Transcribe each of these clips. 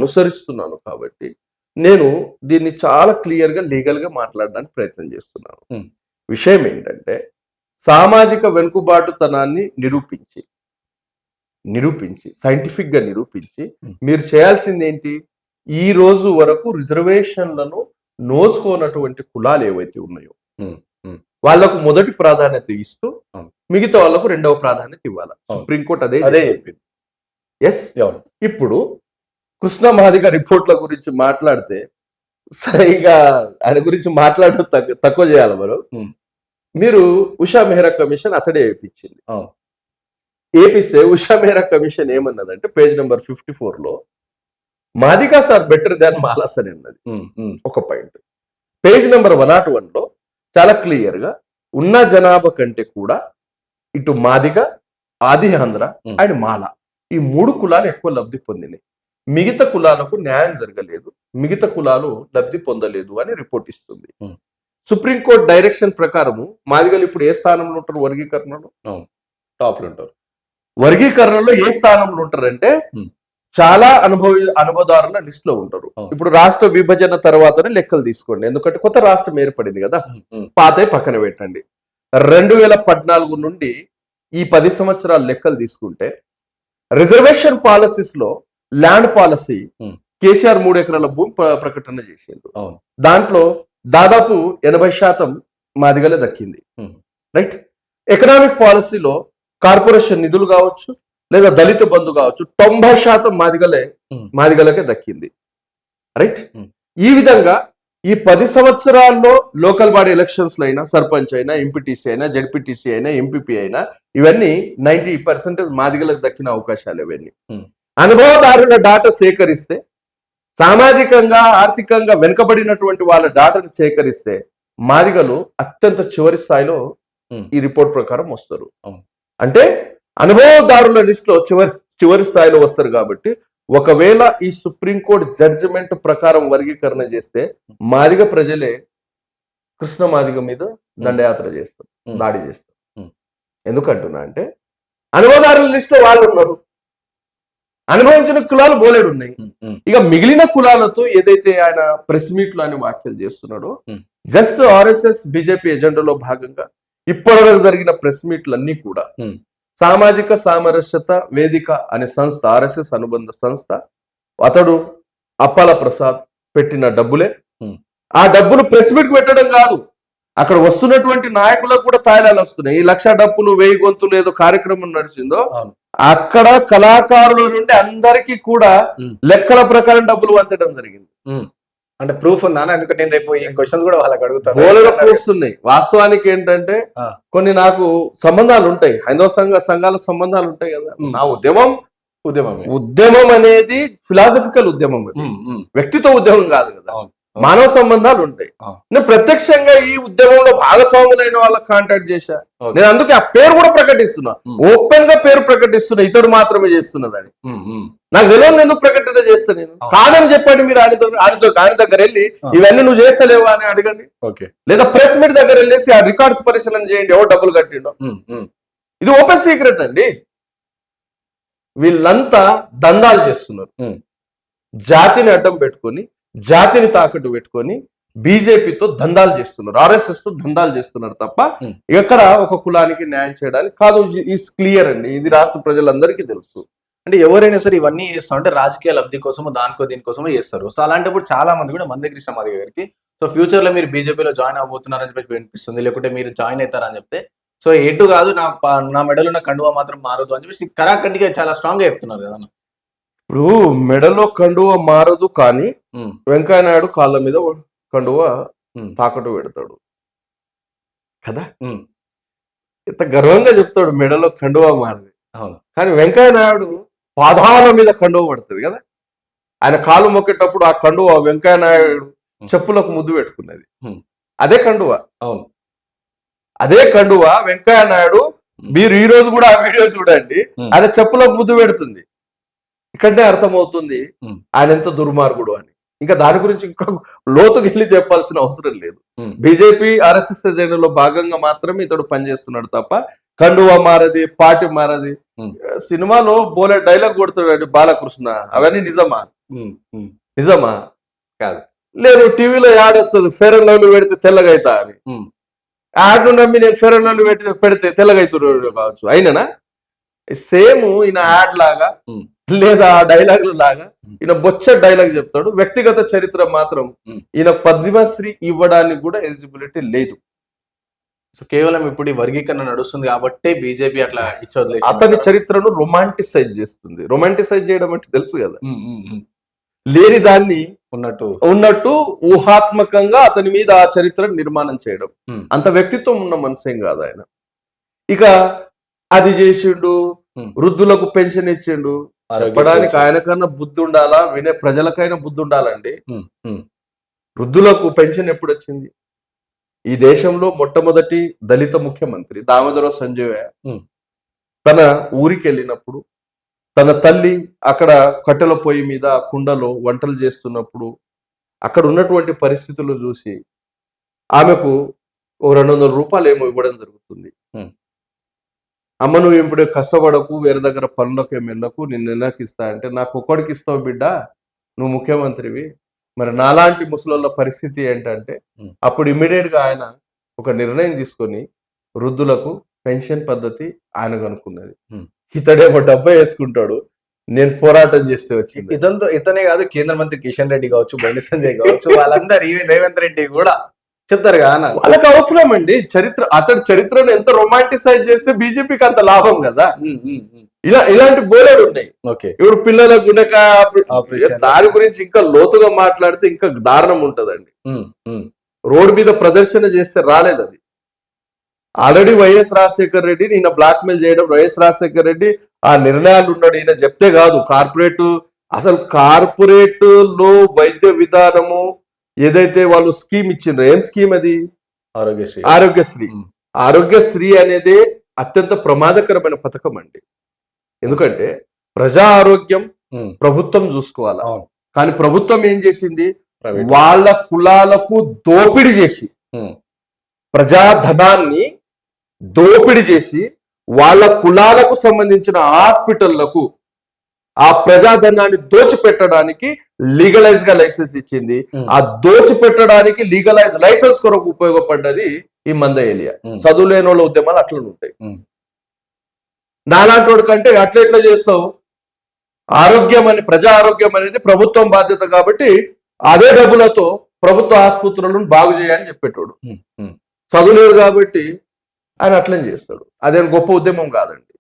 అనుసరిస్తున్నాను కాబట్టి నేను దీన్ని చాలా క్లియర్గా లీగల్గా మాట్లాడడానికి ప్రయత్నం చేస్తున్నాను. విషయం ఏంటంటే సామాజిక వెనుకబాటుతనాన్ని నిరూపించి సైంటిఫిక్గా నిరూపించి మీరు చేయాల్సింది ఏంటి, ఈ రోజు వరకు రిజర్వేషన్లను నోచుకోనటువంటి కులాలు ఏవైతే ఉన్నాయో వాళ్లకు మొదటి ప్రాధాన్యత ఇస్తూ మిగతా వాళ్లకు రెండవ ప్రాధాన్యత ఇవ్వాలి. సుప్రీంకోర్టు అదే చెప్పింది. ఎస్, ఇప్పుడు కృష్ణ మాదిగ రిపోర్ట్ల గురించి మాట్లాడితే సరిగా ఆయన గురించి మాట్లాడడం తక్కువ చేయాలి. మీరు ఉషా మెహ్రా కమిషన్ అతడే వేయించింది. ఏపిస్తే ఉషా మెహ్రా కమిషన్ ఏమన్నదంటే పేజ్ నెంబర్ 54లో Madiga sir better than Malas అని అన్నది ఒక పాయింట్. పేజ్ నెంబర్ 101లో చాలా క్లియర్ గా ఉన్న జనాభా కంటే కూడా ఇటు మాదిగ, ఆది ఆంధ్ర అండ్ మాల ఈ 3 కులాలు ఎక్కువ లబ్ధి పొందినాయి. మిగతా కులాలకు న్యాయం జరగలేదు, మిగతా కులాలు లబ్ధి పొందలేదు అని రిపోర్ట్ ఇస్తుంది. సుప్రీంకోర్టు డైరెక్షన్ ప్రకారము మాదిగలు ఇప్పుడు ఏ స్థానంలో ఉంటారు? వర్గీకరణలో టాప్ లో ఉంటారు. వర్గీకరణలో ఏ స్థానంలో ఉంటారంటే చాలా అనుభవదారుల లిస్ట్ లో ఉంటారు. ఇప్పుడు రాష్ట్ర విభజన తర్వాతనే లెక్కలు తీసుకోండి, ఎందుకంటే కొత్త రాష్ట్రం ఏర్పడింది కదా, పాతే పక్కన పెట్టండి. 2014 నుండి ఈ 10 సంవత్సరాల లెక్కలు తీసుకుంటే రిజర్వేషన్ పాలసీస్ లో ల్యాండ్ పాలసీ కేసీఆర్ 3 ఎకరాల భూమి ప్రకటన చేసిండు. దాంట్లో దాదాపు 80% మాదిగలే దక్కింది. రైట్. ఎకనామిక్ పాలసీలో కార్పొరేషన్ నిధులు కావచ్చు లేదా దళిత బంధు కావచ్చు 90% మాదిగలకే దక్కింది. రైట్. ఈ విధంగా ఈ 10 సంవత్సరాల్లో లోకల్ బాడీ ఎలక్షన్స్ లో అయినా, సర్పంచ్ అయినా, ఎంపీటీసీ అయినా, జడ్పీటీసీ అయినా, ఎంపీపీ అయినా ఇవన్నీ 90% మాదిగలకు దక్కిన అవకాశాలు ఇవన్నీ. అనుభవదారుల డాటా సేకరిస్తే, సామాజికంగా ఆర్థికంగా వెనుకబడినటువంటి వాళ్ళ డాటాను సేకరిస్తే మాదిగలు అత్యంత చివరి స్థాయిలో ఈ రిపోర్ట్ ప్రకారం వస్తారు. అంటే అనుభవదారుల లిస్ట్ లో చివరి స్థాయిలో వస్తారు. కాబట్టి ఒకవేళ ఈ సుప్రీంకోర్టు జడ్జిమెంట్ ప్రకారం వర్గీకరణ చేస్తే మాదిగ ప్రజలే కృష్ణ మాదిగ మీద దండయాత్ర చేస్తారు, దాడి చేస్తారు. ఎందుకంటున్నా అంటే అనుభవదారుల లిస్ట్ లో వాళ్ళు ఉన్నారు, అనుభవించిన కులాలు బోలేడు ఉన్నాయి. ఇక మిగిలిన కులాలతో ఏదైతే ఆయన ప్రెస్ మీట్ లో ఆయన వ్యాఖ్యలు చేస్తున్నాడో, జస్ట్ ఆర్ఎస్ఎస్ బీజేపీ ఎజెండాలో భాగంగా ఇప్పటివరకు జరిగిన ప్రెస్ మీట్లన్నీ కూడా సామాజిక సామరస్యత వేదిక అనే సంస్థ, ఆర్ఎస్ఎస్ అనుబంధ సంస్థ, అతడు అప్పాల ప్రసాద్ పెట్టిన డబ్బులే. ఆ డబ్బులు ప్రెస్ మీట్ పెట్టడం కాదు, అక్కడ వస్తున్నటువంటి నాయకులకు కూడా తాయిలాలు వస్తున్నాయి. ఈ 1,00,000 డబ్బులు 1000 గొంతులు ఏదో కార్యక్రమం నడిచిందో అక్కడ కళాకారుల నుండి అందరికీ కూడా లెక్కల ప్రకారం డబ్బులు వంచడం జరిగింది. అంటే ప్రూఫ్ ఉందా? ఎందుకంటే నేను రేపు ఈ క్వశ్చన్స్ కూడా వాళ్ళకి అడుగుతాను. బోలెడు ప్రూఫ్స్ ఉన్నాయి. వాస్తవానికి ఏంటంటే కొన్ని నాకు సంబంధాలు ఉంటాయి, హైందవ సంఘాలకు సంబంధాలు ఉంటాయి కదా. నా ఉద్యమం అనేది ఫిలాసఫికల్ ఉద్యమం, వ్యక్తిత్వ ఉద్యమం కాదు కదా, మానవ సంబంధాలు ఉంటాయి. నేను ప్రత్యక్షంగా ఈ ఉద్యమంలో భాగస్వాములైన వాళ్ళకి కాంటాక్ట్ చేశా. నేను అందుకే ఆ పేరు కూడా ప్రకటిస్తున్నా, ఓపెన్ గా పేరు ప్రకటిస్తున్నా, ఇతడు మాత్రమే చేస్తున్నదని. నాకు తెలియదు ఎందుకు ప్రకటన చేస్తా. నేను కాదని చెప్పండి, మీరు ఆయన దగ్గర వెళ్ళి ఇవన్నీ నువ్వు చేస్తలేవా అని అడగండి, లేదా ప్రెస్ మీట్ దగ్గర వెళ్ళేసి ఆ రికార్డ్స్ పరిశీలన చేయండి, ఎవరు డబ్బులు కట్టిండో. ఇది ఓపెన్ సీక్రెట్ అండి. వీళ్ళంతా దందాలు చేస్తున్నారు, జాతిని అడ్డం పెట్టుకొని, జాతిని తాకట్టు పెట్టుకొని బీజేపీతో దందాలు చేస్తున్నారు, ఆర్ఎస్ఎస్ తో దందాలు చేస్తున్నారు తప్ప ఎక్కడ ఒక కులానికి న్యాయం చేయడానికి కాదు. ఈస్ క్లియర్ అండి, ఇది రాష్ట్ర ప్రజలందరికీ తెలుసు. అంటే ఎవరైనా సరే ఇవన్నీ చేస్తాం అంటే రాజకీయ లబ్ధి కోసమో దీనికోసమో చేస్తారు. సో అలాంటప్పుడు చాలా మంది కూడా మందే కృష్ణ మాదిగ గారికి సో ఫ్యూచర్ లో మీరు బీజేపీలో జాయిన్ అవబోతున్నారని చెప్పి వినిపిస్తుంది, లేకుంటే మీరు జాయిన్ అవుతారని చెప్తే సో ఎటు కాదు, నా మెడలో ఉన్న కండువా మాత్రం మారదు అని చెప్పి కరాఖండిగా చాలా స్ట్రాంగ్ గా చెప్తున్నారు కదా. ఇప్పుడు మెడలో కండువ మారదు, కానీ వెంకయ్య నాయుడు కాళ్ళ మీద కండువ తాకట్టు పెడతాడు కదా. ఎంత గర్వంగా చెప్తాడు మెడలో కండువ మారదు, కానీ వెంకయ్య నాయుడు పాదాల మీద కండువ పడుతుంది కదా. ఆయన కాలు మొక్కేటప్పుడు ఆ కండువ వెంకయ్య నాయుడు చెప్పులకు ముద్దు పెట్టుకున్నది, అదే కండువ. అదే కండువ వెంకయ్య నాయుడు, మీరు ఈ రోజు కూడా ఆ వీడియో చూడండి, ఆయన చెప్పులకు ముద్దు పెడుతుంది. ఇక్కడే అర్థమవుతుంది ఆయన ఎంత దుర్మార్గుడు అని. ఇంకా దాని గురించి ఇంకా లోతుకి వెళ్ళి చెప్పాల్సిన అవసరం లేదు. బీజేపీ ఆర్ఎస్ఎస్ ఎజెండాలో భాగంగా మాత్రమే ఇతడు పనిచేస్తున్నాడు తప్ప కండువా మారది, పార్టీ మారది. సినిమాలో బోలే డైలాగ్ కొడుతున్నాడు బాలకృష్ణ, అవన్నీ నిజమా? నిజమా? కాదు. లేదు, టీవీలో యాడ్ వస్తుంది ఫెయిర్ అండ్ లవ్లీ పెడితే తెల్లగా అవుతా అని. యాడ్ నమ్మి నేను ఫెయిర్ అండ్ లవ్లీ పెడితే తెల్లగా అవుతున్నాడు కావచ్చు, అయిననా? సేమ్ ఈయన యాడ్ లాగా లేదా ఆ డైలాగులు లాగా ఈయన బొచ్చ డైలాగ్ చెప్తాడు. వ్యక్తిగత చరిత్ర మాత్రం ఈయన పద్మశ్రీ ఇవ్వడానికి కూడా ఎలిజిబిలిటీ లేదు. సో కేవలం ఇప్పుడు ఈ వర్గీకరణ నడుస్తుంది కాబట్టి బీజేపీ అట్లా ఇచ్చొదిలేసింది. అతని చరిత్రను రొమాంటిసైజ్ చేస్తుంది. రొమాంటిసైజ్ చేయడం అంటే తెలుసు కదా, లేని దాన్ని ఉన్నట్టు ఊహాత్మకంగా అతని మీద ఆ చరిత్ర నిర్మాణం చేయడం. అంత వ్యక్తిత్వం ఉన్న మనసేం కాదు ఆయన. ఇక అది చేసిండు, వృద్ధులకు పెన్షన్ ఇచ్చిండు. చెప్పడానికి ఆయనకన్నా బుద్ధి ఉండాలా, వినే ప్రజలకైనా బుద్ధి ఉండాలండి. వృద్ధులకు పెన్షన్ ఎప్పుడు వచ్చింది? ఈ దేశంలో మొట్టమొదటి దళిత ముఖ్యమంత్రి దామోదరరావు సంజయ్ తన ఊరికి వెళ్ళినప్పుడు తన తల్లి అక్కడ కట్టెల పొయ్యి మీద కుండలో వంటలు చేస్తున్నప్పుడు అక్కడ ఉన్నటువంటి పరిస్థితులు చూసి ఆమెకు ఓ 200 రూపాయలు ఏమో ఇవ్వడం జరుగుతుంది. అమ్మ, నువ్వు ఇప్పుడు కష్టపడకు, వేరే దగ్గర పనులకు ఏమెళ్ళకు, నిన్ను నెలకి ఇస్తా అంటే, నాకు ఒక్కడికి ఇస్తావు బిడ్డ, నువ్వు ముఖ్యమంత్రివి, మరి నాలాంటి ముసలోళ్ళ పరిస్థితి ఏంటంటే, అప్పుడు ఇమ్మీడియట్ గా ఆయన ఒక నిర్ణయం తీసుకొని వృద్ధులకు పెన్షన్ పద్ధతి ఆయన కనుక్కున్నది. ఇతడేమో డబ్బా వేసుకుంటాడు, నేను పోరాటం చేస్తే వచ్చింది. ఇతనే కాదు, కేంద్ర మంత్రి కిషన్ రెడ్డి కావచ్చు, బండి సంజయ్ కావచ్చు, వాళ్ళందరూ రేవంత్ రెడ్డి కూడా చెప్తారు కదా, వాళ్ళకి అవసరం అండి చరిత్ర. అతడి చరిత్రను ఎంత రొమాంటిసైజ్ చేస్తే బీజేపీకి అంత లాభం కదా. ఇలాంటి బోలేడు ఉన్నాయి. ఇప్పుడు పిల్లల గుండెకాయ దాని గురించి ఇంకా లోతుగా మాట్లాడితే ఇంకా దారుణం ఉంటదండి. రోడ్డు మీద ప్రదర్శన చేస్తే రాలేదు అది. ఆల్రెడీ వైఎస్ రాజశేఖర్ రెడ్డి ఈయన బ్లాక్ మెయిల్ చేయడం, వైఎస్ రాజశేఖర్ రెడ్డి ఆ నిర్ణయాలు ఉన్నాడు. ఈయన చెప్తే కాదు, అసలు కార్పొరేట్ లో వైద్య విధానము ఏదైతే వాళ్ళు స్కీమ్ ఇచ్చిండ్రో, ఏం స్కీమ్ అది? ఆరోగ్యశ్రీ. ఆరోగ్యశ్రీ అనేది అత్యంత ప్రమాదకరమైన పథకం అండి. ఎందుకంటే ప్రజా ఆరోగ్యం ప్రభుత్వం చూసుకోవాలి. కానీ ప్రభుత్వం ఏం చేసింది? వాళ్ళ కులాలకు దోపిడీ చేసి, ప్రజాధనాన్ని దోపిడీ చేసి, వాళ్ళ కులాలకు సంబంధించిన హాస్పిటళ్లకు ఆ ప్రజాధనాన్ని దోచిపెట్టడానికి లీగలైజ్ గా లైసెన్స్ ఇచ్చింది. ఆ దోచిపెట్టడానికి లీగలైజ్ లైసెన్స్ కొరకు ఉపయోగపడ్డది ఈ మంద ఏలియా. చదువు లేని వాళ్ళ ఉద్యమాలు అట్లా ఉంటాయి. నాలాంటి వాడి కంటే అట్లా చేస్తావు? ఆరోగ్యం అని, ప్రజా ఆరోగ్యం అనేది ప్రభుత్వం బాధ్యత కాబట్టి అదే డబ్బులతో ప్రభుత్వ ఆసుపత్రులను బాగు చేయని చెప్పేటోడు. చదువులేదు కాబట్టి ఆయన అట్లనే చేస్తాడు. అదేం గొప్ప ఉద్యమం కాదండి.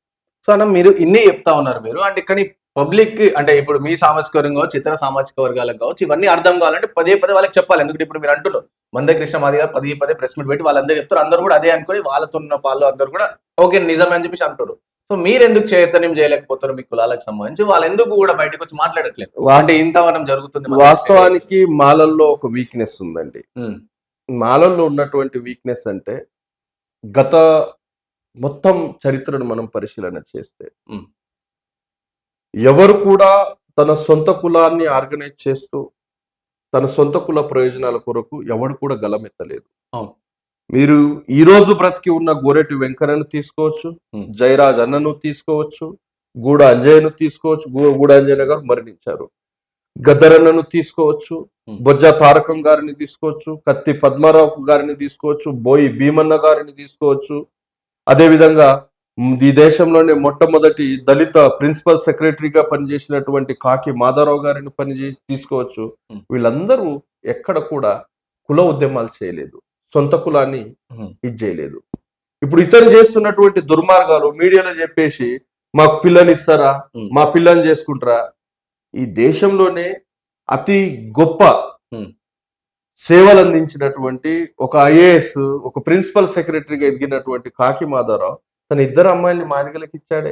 సో అన్న, మీరు ఇన్ని చెప్తా ఉన్నారు మీరు, అంటే కానీ పబ్లిక్ అంటే ఇప్పుడు మీ సామాజిక వర్గం కావచ్చు, ఇతర సామాజిక వర్గాలకు కావచ్చు, ఇవన్నీ అర్థం కావాలంటే పదే వాళ్ళకి చెప్పాలి. ఎందుకంటే ఇప్పుడు మీరు అంటున్నారు మందకృష్ణ మాదిగ పదే ప్రెస్ మీట్ పెట్టి వాళ్ళందరూ చెప్తారు, అందరూ కూడా అదే అనుకుని వాళ్ళతో ఉన్న వాళ్ళు అందరూ కూడా ఓకే నిజమే అని చెప్పేసి అంటారు. సో మీరు ఎందుకు చైతన్యం చేయలేకపోతారు? మీ కులాలకు సంబంధించి వాళ్ళు ఎందుకు కూడా బయటకు వచ్చి మాట్లాడట్లేదు? అంటే ఇంతవరం జరుగుతుంది. వాస్తవానికి మాలల్లో ఒక వీక్నెస్ ఉందండి. మాలల్లో ఉన్నటువంటి వీక్నెస్ అంటే, గత మొత్తం చరిత్రను మనం పరిశీలన చేస్తే ఎవరు కూడా తన సొంత కులాన్ని ఆర్గనైజ్ చేస్తూ తన సొంత కుల ప్రయోజనాల కొరకు ఎవడు కూడా గలమెత్తలేదు. మీరు ఈ రోజు బ్రతికి ఉన్న గోరెటి వెంకన్నను తీసుకోవచ్చు, జయరాజ్ అన్నను తీసుకోవచ్చు, గూడ అంజయ్యను తీసుకోవచ్చు. గూడ అంజయ్య గారు మరణించారు. గద్దరన్నను తీసుకోవచ్చు, బొజ్జ తారకం గారిని తీసుకోవచ్చు, కత్తి పద్మారావు గారిని తీసుకోవచ్చు, బోయి భీమన్న గారిని తీసుకోవచ్చు. అదేవిధంగా ఈ దేశంలోనే మొట్టమొదటి దళిత ప్రిన్సిపల్ సెక్రటరీగా పనిచేసినటువంటి కాకి మాధవరావు గారిని తీసుకోవచ్చు. వీళ్ళందరూ ఎక్కడ కూడా కుల ఉద్యమాలు చేయలేదు, సొంత కులాన్ని ఇది చేయలేదు. ఇప్పుడు ఇతను చేస్తున్నటువంటి దుర్మార్గాలు మీడియాలో చెప్పేసి మాకు పిల్లని ఇస్తారా, మా పిల్లని చేసుకుంటారా? ఈ దేశంలోనే అతి గొప్ప సేవలు అందించినటువంటి ఒక ఐఏఎస్, ఒక ప్రిన్సిపల్ సెక్రటరీగా ఎదిగినటువంటి కాకి మాధవరావు తన 2 అమ్మాయిల్ని మాదిగలకు ఇచ్చాడే.